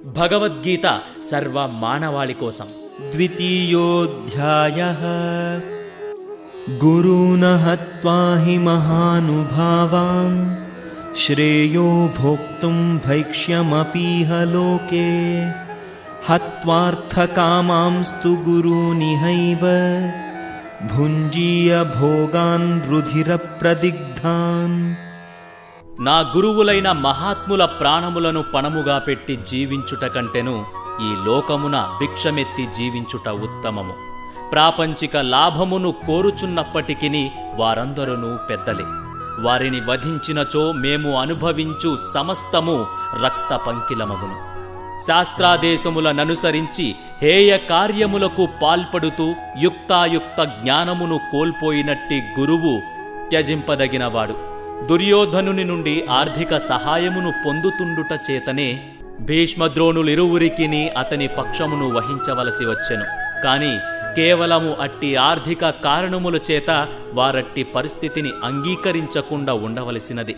భగవద్గీత సర్వ మానవాళి కోసం. ద్వితీయోధ్యాయః గురూన్ హత్వా హి మహానుభావాన్ శ్రేయో భోక్తుం భైక్ష్యమపీహ లోకే హత్వార్థకామాంస్తు గురూనిహైవ భుంజీయ భోగాన్ రుధిరప్రదిగ్ధాన్. నా గురువులైన మహాత్ముల ప్రాణములను పణముగా పెట్టి జీవించుట కంటెను ఈ లోకమున భిక్షమెత్తి జీవించుట ఉత్తమము. ప్రాపంచిక లాభమును కోరుచున్నప్పటికిని వారందరూ పెద్దలే. వారిని వధించినచో మేము అనుభవించు సమస్తము రక్త పంకిలమగును. శాస్త్రాదేశములననుసరించి హేయ కార్యములకు పాల్పడుతూ యుక్తాయుక్త జ్ఞానమును కోల్పోయినట్టి గురువు త్యజింపదగినవాడు. దుర్యోధనుని నుండి ఆర్థిక సహాయమును పొందుతుండుట చేతనే భీష్మద్రోణులిరువురికిని అతని పక్షమును వహించవలసి వచ్చెను. కాని కేవలము అట్టి ఆర్థిక కారణముల చేత వారట్టి పరిస్థితిని అంగీకరించకుండా ఉండవలసినది.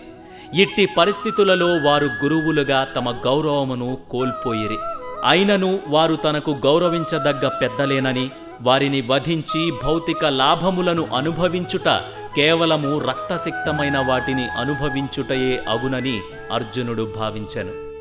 ఇట్టి పరిస్థితులలో వారు గురువులుగా తమ గౌరవమును కోల్పోయిరి. అయినను వారు తనకు గౌరవించదగ్గ పెద్దలేనని వారిని వధించి భౌతిక లాభములను అనుభవించుట కేవలము రక్తసిక్తమైన వాటిని అనుభవించుటయే అగునని అర్జునుడు భావించెను.